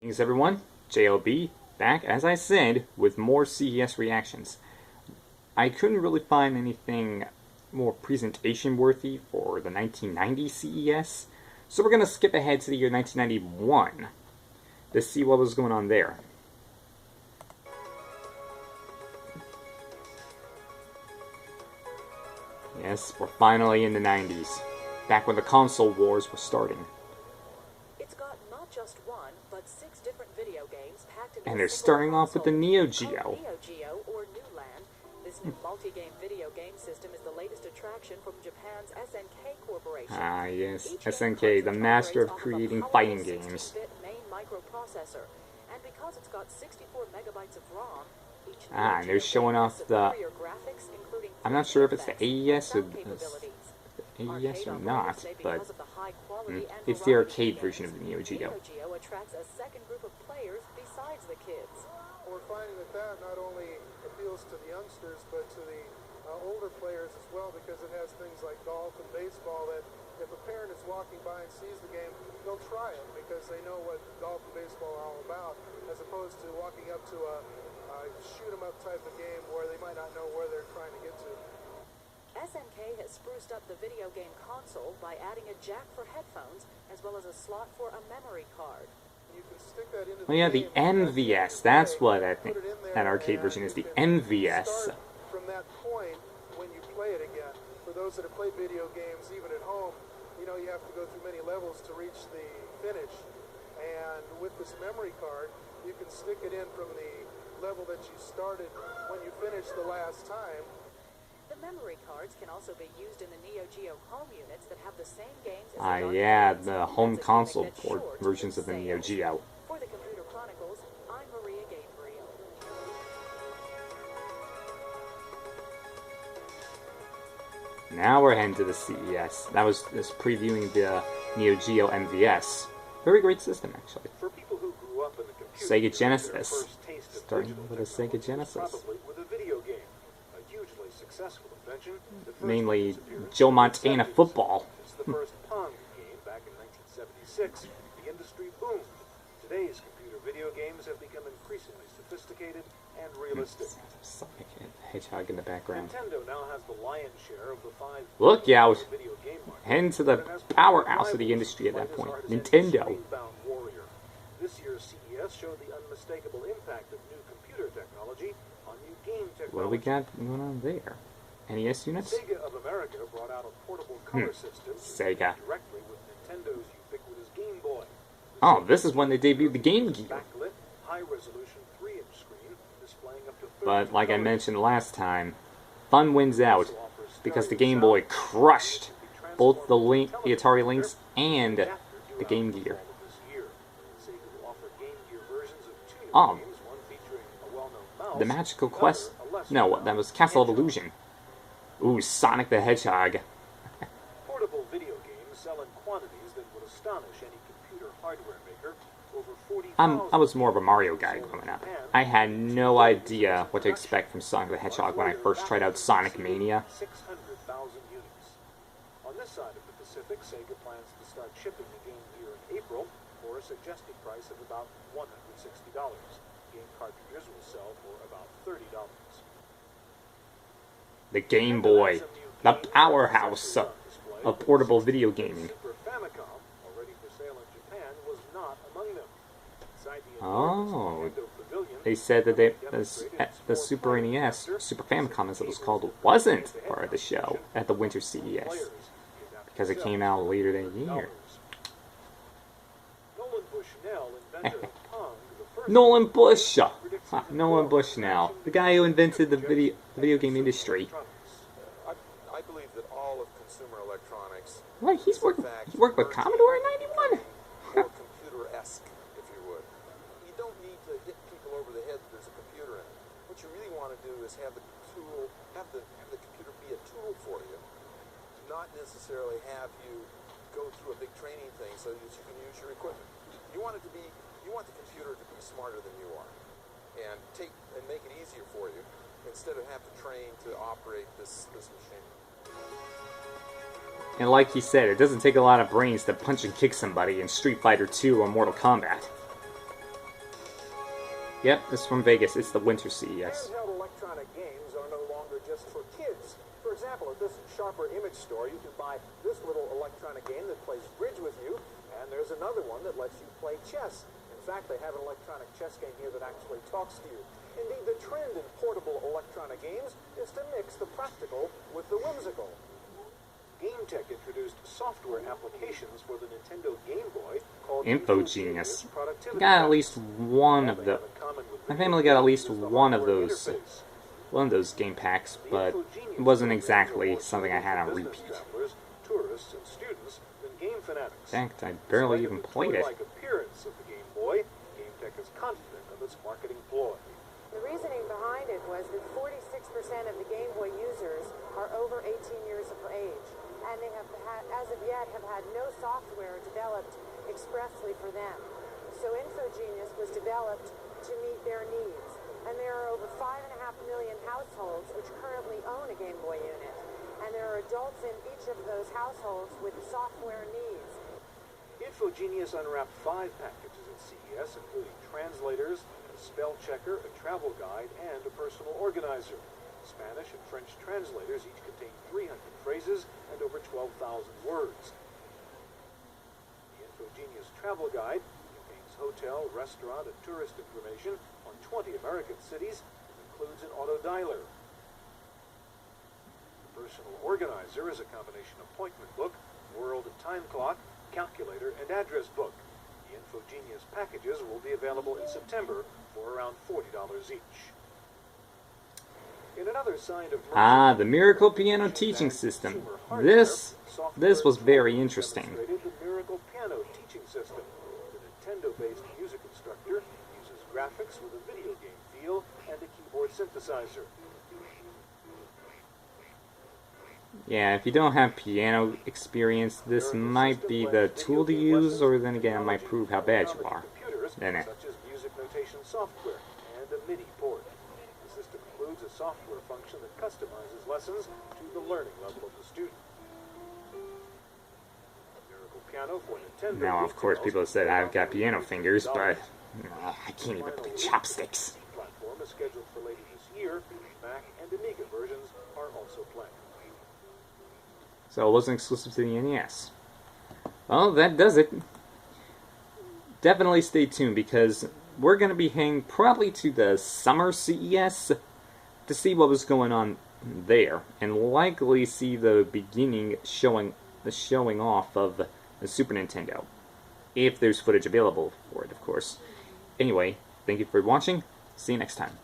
Greetings everyone, JLB, back as I said with more CES reactions. I couldn't really find anything more presentation worthy for the 1990 CES, so we're going to skip ahead to the year 1991 to see what was going on there. Yes, we're finally in the 90s, back when the console wars were starting. It's got not just one, but 6 different video games packed into And they're starting off with the Neo Geo. Neo Geo, or New Land. This new multi-game video game system is the latest attraction from Japan's SNK Corporation. Ah, yes, SNK, the master of creating fighting games. Main microprocessor, and because it's got 64 megabytes of ROM, each and they're showing off the... I'm not sure if it's the AES or not, but it's the arcade version of the Neo Geo. Neo Geo attracts a second group of players besides the kids. We're finding that not only appeals to the youngsters, but to the older players as well, because it has things like golf and baseball that if a parent is walking by and sees the game, they'll try it because they know what golf and baseball are all about, as opposed to walking up to a shoot-'em-up type of game where they might not know where they're trying to get to. SNK has spruced up the video game console by adding a jack for headphones as well as a slot for a memory card. You can stick that into oh yeah, the MVS. That's what I think that arcade version is, the MVS. From that point, when you play it again, for those that have played video games even at home, you know you have to go through many levels to reach the finish. And with this memory card, you can stick it in from the level that you started when you finished the last time. The memory cards can also be used in the Neo Geo home units that have the same games as yeah, the home console port versions of the Neo Geo. For the Computer Chronicles, I'm Maria Gabriel. Now we're heading to the CES. That was just previewing the Neo Geo MVS. Very great system, actually. For people who grew up in the computer, Sega Genesis. Starting with a Sega Genesis. Probably with a video game. A hugely successful invention. Mainly Joe Montana football. It's the first Pong game back in 1976. The industry boomed. Today's computer video games have become increasingly sophisticated and realistic. Sonic and Hedgehog in the background. Nintendo now has the lion's share of the 5 Look out! video game market. Heading to the powerhouse of the industry at that point. Nintendo. This year's CES showed the unmistakable impact of new computer technology on new game technology. What do we got going on there? NES units? Sega of America brought out a portable color system Sega. directly with Nintendo's ubiquitous Game Boy. Oh, this is when they debuted the Game Gear. Backlit, high-resolution 3-inch screen displaying up to 30 But like I colors. mentioned last time, fun wins out because the Game Boy crushed both the Atari Lynx and the Game Gear. Oh, the Magical Quest. No, that was Castle of Illusion. Ooh, Sonic the Hedgehog. Portable video games sell in quantities that would astonish any computer hardware maker. Over 40,000 I was more of a Mario guy growing up. I had no idea what to expect from Sonic the Hedgehog when I first tried out Sonic Mania. 600,000 units. On this side of the Pacific, Sega plans to start shipping the Game Gear in April for a suggested price of about $160. Game cartridges will sell for about $30. The Game Boy, the powerhouse of portable video gaming. Super Famicom, already for sale in Japan, was not among them. Inside the Oh, Nintendo Pavilion, they said that the Super NES, Super Famicom as it was called, wasn't part of the show at the Winter CES because it came out later that year. Nolan Bushnell invented Pong, the first Nolan Bushnell, the guy who invented the video game industry. I believe that all of consumer electronics. What? He worked with Commodore in '91. Or computer-esque, if you would. You don't need to hit people over the head that there's a computer in it. What you really want to do is have the tool, have the computer be a tool for you, not necessarily have you go through a big training thing so that you can use your equipment. You want the computer to be smarter than you are, and make it easier for you instead of have to train to operate this machine. And like he said, it doesn't take a lot of brains to punch and kick somebody in Street Fighter 2 or Mortal Kombat. Yep, it's from Vegas. It's the Winter CES. Handheld electronic games are no longer just for kids. For example, at this Sharper Image store, you can buy this little electronic game that plays bridge with you, and there's another one that lets you play chess. In fact, they have an electronic chess game here that actually talks to you. Indeed, the trend in portable electronic games is to mix the practical with the whimsical. GameTech introduced software applications for the Nintendo Game Boy called Infogenius. Productivity Got at Packs. least one of the. My family got at least one of those game packs, but it wasn't exactly something I had on repeat. Tourists and students than game fanatics. In fact, I barely even played it. Like appearance of the Game Boy, GameTech is confident of its marketing ploy. The reasoning behind it was that 46% of the Game Boy users are over 18 years of age, and they have had, as of yet, have had no software developed expressly for them. So Infogenius was developed to meet their needs, and there are over 5.5 million households which currently own a Game Boy unit, and there are adults in each of those households with software needs. Infogenius unwrapped 5 packages at CES, including translators, a spell checker, a travel guide, and a personal organizer. Spanish and French translators each contain 300 phrases and over 12,000 words. The Infogenius travel guide contains hotel, restaurant, and tourist information on 20 American cities and includes an auto dialer. The personal organizer is a combination appointment book, world and time clock, calculator, and address book. The Infogenius packages will be available in September for around $40 each. In another sign of The Miracle Piano Teaching System. This was very interesting. The Miracle Piano Teaching System. The Nintendo-based music instructor uses graphics with a video game feel and a keyboard synthesizer. Yeah, if you don't have piano experience, this might be the tool to use, or then again, it might prove how bad you are. Then Such as music notation software and a MIDI port. The system includes a software function that customizes lessons to the learning level of the student. Miracle Piano for Nintendo. Now, of course, people have said I've got piano fingers, but I can't even play chopsticks. The platform is scheduled for later this year. Mac and Amiga versions are also planned. So it wasn't exclusive to the NES. Well, that does it. Definitely stay tuned, because we're going to be heading probably to the summer CES to see what was going on there, and likely see the beginning showing off of the Super Nintendo, if there's footage available for it, of course. Anyway, thank you for watching. See you next time.